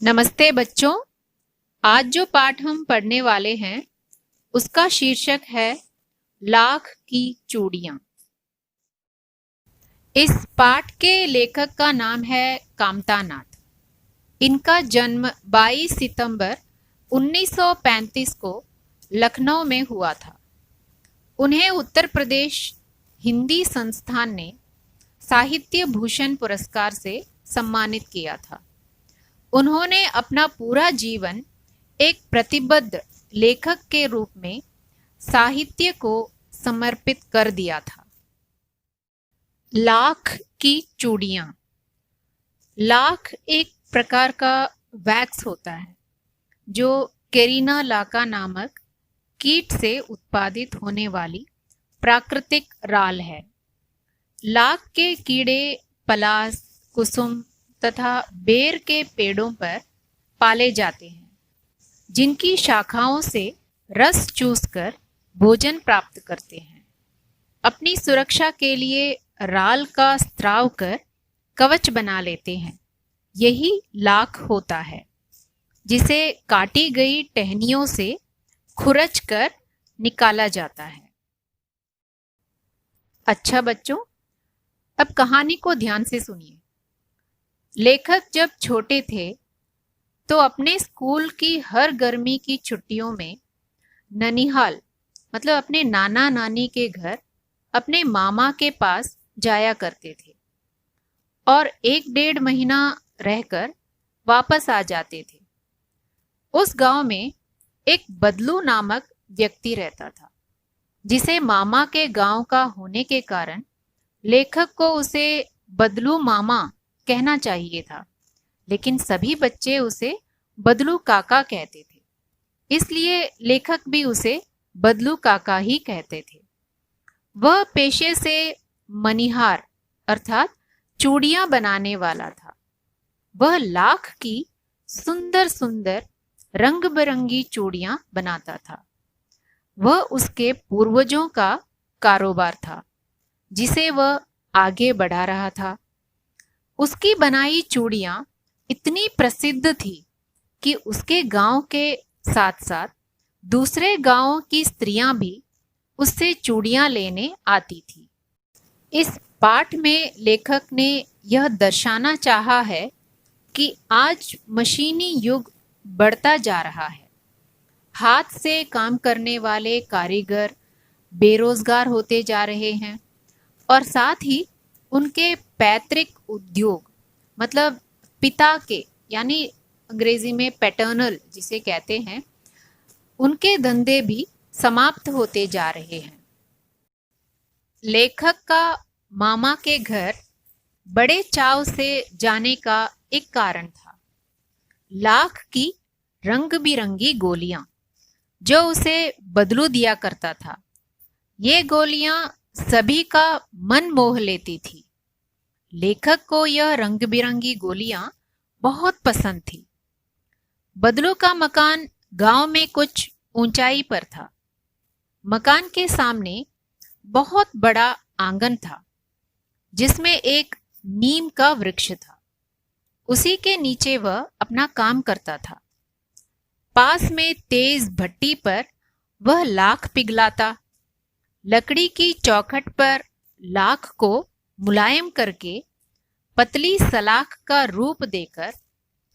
नमस्ते बच्चों। आज जो पाठ हम पढ़ने वाले हैं उसका शीर्षक है लाख की चूड़ियां। इस पाठ के लेखक का नाम है कामता नाथ। इनका जन्म 22 सितंबर 1935 को लखनऊ में हुआ था। उन्हें उत्तर प्रदेश हिंदी संस्थान ने साहित्य भूषण पुरस्कार से सम्मानित किया था। उन्होंने अपना पूरा जीवन एक प्रतिबद्ध लेखक के रूप में साहित्य को समर्पित कर दिया था। लाख की चूड़ियां। लाख एक प्रकार का वैक्स होता है जो कैरिना लाका नामक कीट से उत्पादित होने वाली प्राकृतिक राल है। लाख के कीड़े पलास, कुसुम तथा बेर के पेड़ों पर पाले जाते हैं, जिनकी शाखाओं से रस चूसकर भोजन प्राप्त करते हैं। अपनी सुरक्षा के लिए राल का स्त्राव कर कवच बना लेते हैं। यही लाख होता है, जिसे काटी गई टहनियों से खुरच कर निकाला जाता है। अच्छा बच्चों, अब कहानी को ध्यान से सुनिए। लेखक जब छोटे थे तो अपने स्कूल की हर गर्मी की छुट्टियों में ननिहाल मतलब अपने नाना नानी के घर अपने मामा के पास जाया करते थे और 1-1.5 महीना रहकर वापस आ जाते थे। उस गांव में एक बदलू नामक व्यक्ति रहता था, जिसे मामा के गांव का होने के कारण लेखक को उसे बदलू मामा कहना चाहिए था, लेकिन सभी बच्चे उसे बदलू काका कहते थे, इसलिए लेखक भी उसे बदलू काका ही कहते थे। वह पेशे से मनिहार अर्थात चूड़ियां बनाने वाला था। वह लाख की सुंदर सुंदर रंग बिरंगी चूड़ियां बनाता था। वह उसके पूर्वजों का कारोबार था, जिसे वह आगे बढ़ा रहा था। उसकी बनाई चूड़ियां इतनी प्रसिद्ध थी कि उसके गांव के साथ साथ दूसरे गांवों की स्त्रियां भी उससे चूड़ियां लेने आती थी। इस पाठ में लेखक ने यह दर्शाना चाहा है कि आज मशीनी युग बढ़ता जा रहा है। हाथ से काम करने वाले कारीगर बेरोजगार होते जा रहे हैं और साथ ही उनके पैतृक उद्योग मतलब पिता के यानी अंग्रेजी में पैटर्नल जिसे कहते हैं, उनके धंधे भी समाप्त होते जा रहे हैं। लेखक का मामा के घर बड़े चाव से जाने का एक कारण था लाख की रंग बिरंगी गोलियां जो उसे बदलू दिया करता था। ये गोलियां सभी का मन मोह लेती थी। लेखक को यह रंग बिरंगी गोलियां बहुत पसंद थी। बदलू का मकान गांव में कुछ ऊंचाई पर था। मकान के सामने बहुत बड़ा आंगन था, जिसमें एक नीम का वृक्ष था। उसी के नीचे वह अपना काम करता था। पास में तेज भट्टी पर वह लाख पिघलाता। लकड़ी की चौखट पर लाख को मुलायम करके पतली सलाख का रूप देकर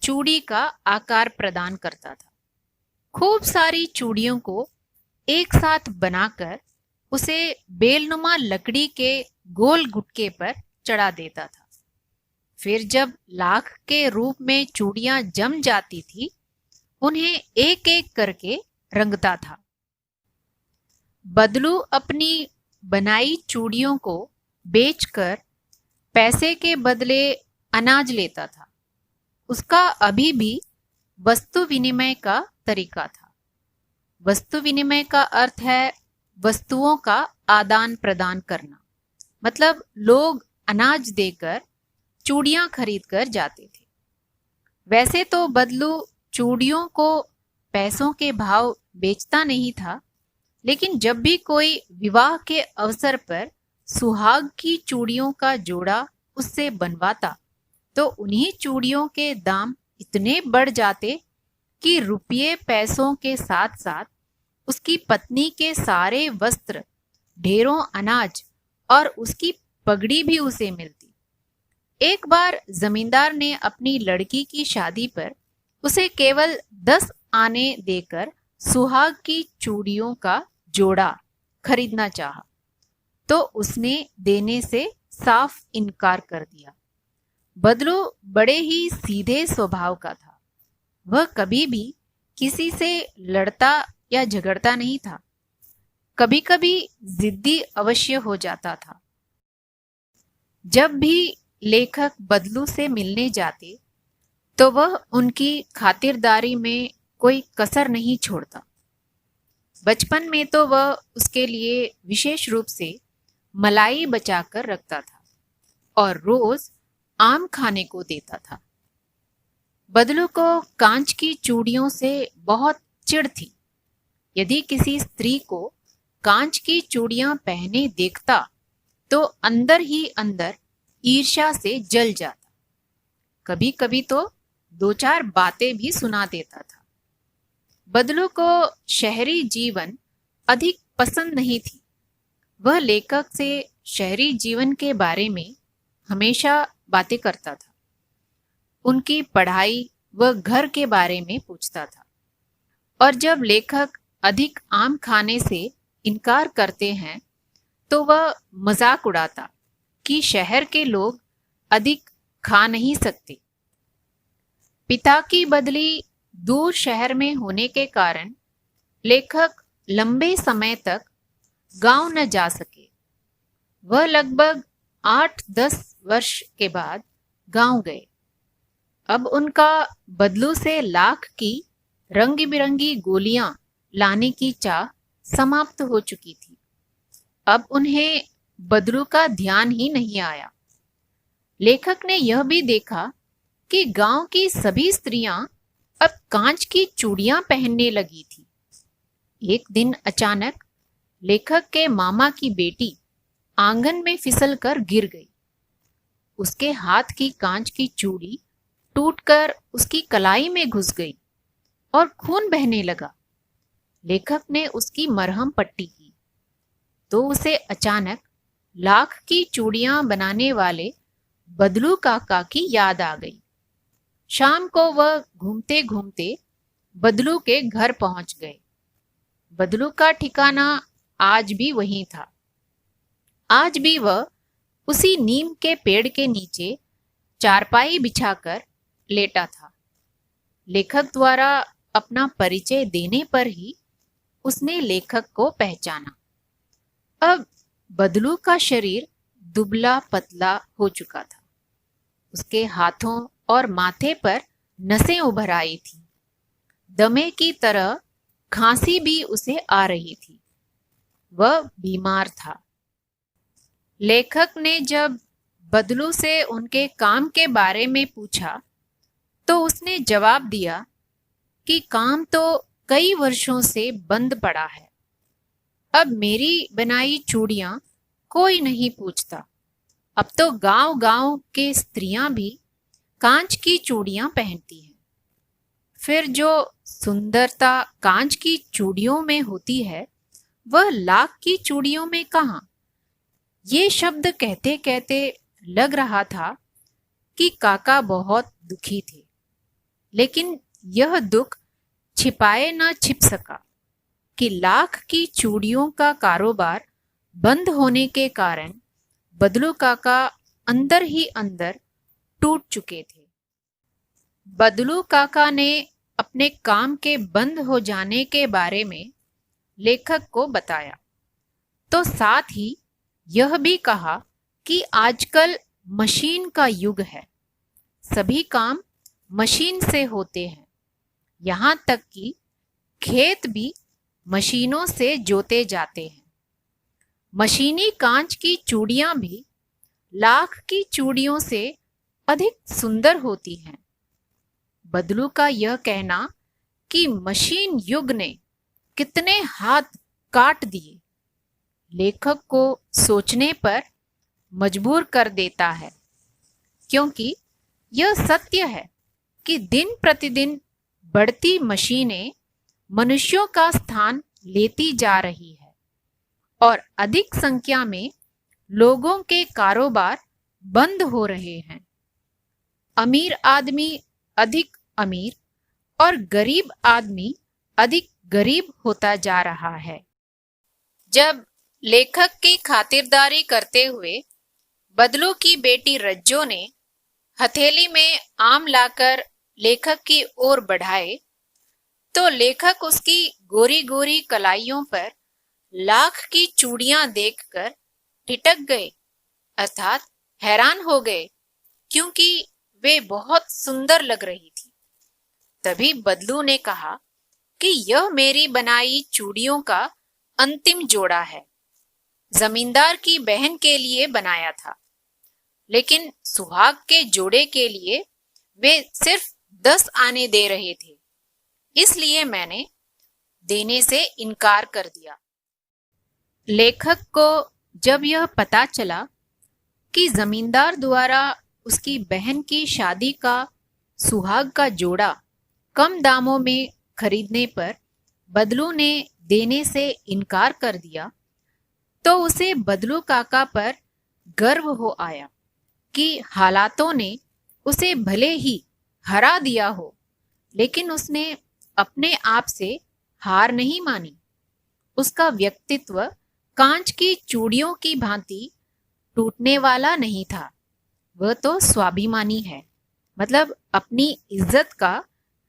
चूड़ी का आकार प्रदान करता था। खूब सारी चूड़ियों को एक साथ बनाकर उसे बेलनुमा लकड़ी के गोल गुटके पर चढ़ा देता था। फिर जब लाख के रूप में चूड़ियां जम जाती थी, उन्हें एक एक करके रंगता था। बदलू अपनी बनाई चूड़ियों को बेचकर पैसे के बदले अनाज लेता था। उसका अभी भी वस्तु विनिमय का तरीका था। वस्तु विनिमय का अर्थ है वस्तुओं का आदान प्रदान करना, मतलब लोग अनाज देकर चूड़ियां खरीद कर जाते थे। वैसे तो बदलू चूड़ियों को पैसों के भाव बेचता नहीं था, लेकिन जब भी कोई विवाह के अवसर पर सुहाग की चूड़ियों का जोड़ा उससे बनवाता तो उन्हीं चूड़ियों के दाम इतने बढ़ जाते कि रुपये पैसों के साथ साथ उसकी पत्नी के सारे वस्त्र, ढेरों अनाज और उसकी पगड़ी भी उसे मिलती। एक बार जमींदार ने अपनी लड़की की शादी पर उसे केवल 10 आने देकर सुहाग की चूड़ियों का जोड़ा खरीदना चाहा, तो उसने देने से साफ इनकार कर दिया। बदलू बड़े ही सीधे स्वभाव का था। वह कभी भी किसी से लड़ता या झगड़ता नहीं था। कभी कभी जिद्दी अवश्य हो जाता था। जब भी लेखक बदलू से मिलने जाते तो वह उनकी खातिरदारी में कोई कसर नहीं छोड़ता। बचपन में तो वह उसके लिए विशेष रूप से मलाई बचाकर रखता था और रोज आम खाने को देता था। बदलू को कांच की चूड़ियों से बहुत चिढ़ थी। यदि किसी स्त्री को कांच की चूड़ियां पहने देखता तो अंदर ही अंदर ईर्ष्या से जल जाता। कभी कभी तो 2-4 बातें भी सुना देता था। बदलू को शहरी जीवन अधिक पसंद नहीं थी। वह लेखक से शहरी जीवन के बारे में हमेशा बातें करता था। उनकी पढ़ाई व घर के बारे में पूछता था। और जब लेखक अधिक आम खाने से इनकार करते हैं तो वह मजाक उड़ाता कि शहर के लोग अधिक खा नहीं सकते। पिता की बदली दूर शहर में होने के कारण लेखक लंबे समय तक गांव न जा सके। वह लगभग 8-10 वर्ष के बाद गांव गए। अब उनका बदलू से लाख की रंग बिरंगी गोलियां लाने की चाह समाप्त हो चुकी थी। अब उन्हें बदलू का ध्यान ही नहीं आया। लेखक ने यह भी देखा कि गांव की सभी स्त्रियां अब कांच की चूड़ियां पहनने लगी थी। एक दिन अचानक लेखक के मामा की बेटी आंगन में फिसलकर गिर गई। उसके हाथ की कांच की चूड़ी टूटकर उसकी कलाई में घुस गई और खून बहने लगा। लेखक ने उसकी मरहम पट्टी की तो उसे अचानक लाख की चूड़ियां बनाने वाले बदलू काका की याद आ गई। शाम को वह घूमते घूमते बदलू के घर पहुंच गए। बदलू का ठिकाना आज भी वहीं था। आज भी वह उसी नीम के पेड़ के नीचे चारपाई बिछाकर लेटा था। लेखक द्वारा अपना परिचय देने पर ही उसने लेखक को पहचाना। अब बदलू का शरीर दुबला पतला हो चुका था। उसके हाथों और माथे पर नसें उभर आई थी। दमे की तरह खांसी भी उसे आ रही थी। वह बीमार था। लेखक ने जब बदलू से उनके काम के बारे में पूछा तो उसने जवाब दिया कि काम तो कई वर्षों से बंद पड़ा है। अब मेरी बनाई चूड़ियां कोई नहीं पूछता। अब तो गांव-गांव के स्त्रियां भी कांच की चूड़ियां पहनती हैं। फिर जो सुंदरता कांच की चूड़ियों में होती है वह लाख की चूड़ियों में कहाँ? ये शब्द कहते कहते लग रहा था कि काका बहुत दुखी थे, लेकिन यह दुख छिपाए न छिप सका कि लाख की चूड़ियों का कारोबार बंद होने के कारण बदलू काका अंदर ही अंदर टूट चुके थे। बदलू काका ने अपने काम के बंद हो जाने के बारे में लेखक को बताया, तो साथ ही यह भी कहा कि आजकल मशीन का युग है। सभी काम मशीन से होते हैं। यहाँ तक कि खेत भी मशीनों से जोते जाते हैं। मशीनी कांच की चूड़ियां भी लाख की चूड़ियों से अधिक सुंदर होती हैं। बदलू का यह कहना कि मशीन युग ने कितने हाथ काट दिए, लेखक को सोचने पर मजबूर कर देता है, क्योंकि यह सत्य है कि दिन प्रतिदिन बढ़ती मशीनें मनुष्यों का स्थान लेती जा रही है और अधिक संख्या में लोगों के कारोबार बंद हो रहे हैं। अमीर आदमी अधिक अमीर और गरीब आदमी अधिक गरीब होता जा रहा है। जब लेखक की खातिरदारी करते हुए बदलू की बेटी रज्जो ने हथेली में आम लाकर लेखक की ओर बढ़ाए तो लेखक उसकी गोरी गोरी कलाइयों पर लाख की चूड़ियां देखकर ठिठक गए, अर्थात हैरान हो गए, क्योंकि वे बहुत सुंदर लग रही थी। तभी बदलू ने कहा कि यह मेरी बनाई चूड़ियों का अंतिम जोड़ा है। जमींदार की बहन के लिए बनाया था, लेकिन सुहाग के जोड़े के लिए वे सिर्फ 10 आने दे रहे थे, इसलिए मैंने देने से इनकार कर दिया। लेखक को जब यह पता चला कि जमींदार द्वारा उसकी बहन की शादी का सुहाग का जोड़ा कम दामों में खरीदने पर बदलू ने देने से इनकार कर दिया, तो उसे बदलू काका पर गर्व हो आया कि हालातों ने उसे भले ही हरा दिया हो, लेकिन उसने अपने आप से हार नहीं मानी। उसका व्यक्तित्व कांच की चूड़ियों की भांति टूटने वाला नहीं था। वह तो स्वाभिमानी है, मतलब अपनी इज्जत का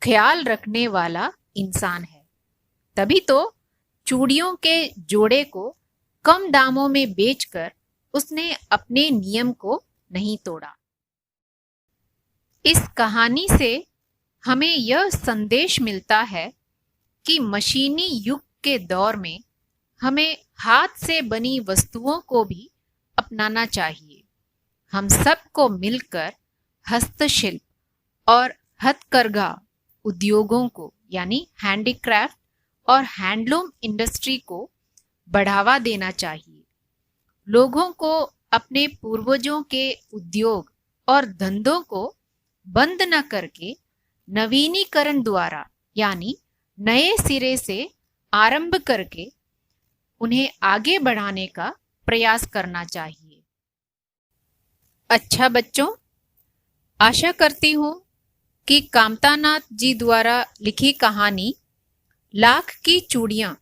ख्याल रखने वाला इंसान है। तभी तो चूड़ियों के जोड़े को कम दामों में बेचकर उसने अपने नियम को नहीं तोड़ा। इस कहानी से हमें यह संदेश मिलता है कि मशीनी युग के दौर में हमें हाथ से बनी वस्तुओं को भी अपनाना चाहिए। हम सबको मिलकर हस्तशिल्प और हथकरघा उद्योगों को यानी हैंडीक्राफ्ट और हैंडलूम इंडस्ट्री को बढ़ावा देना चाहिए। लोगों को अपने पूर्वजों के उद्योग और धंधों को बंद न करके नवीनीकरण द्वारा यानी नए सिरे से आरंभ करके उन्हें आगे बढ़ाने का प्रयास करना चाहिए। अच्छा बच्चों, आशा करती हूँ कि कामतानाथ जी द्वारा लिखी कहानी लाख की चूड़ियाँ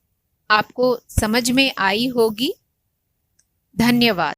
आपको समझ में आई होगी। धन्यवाद।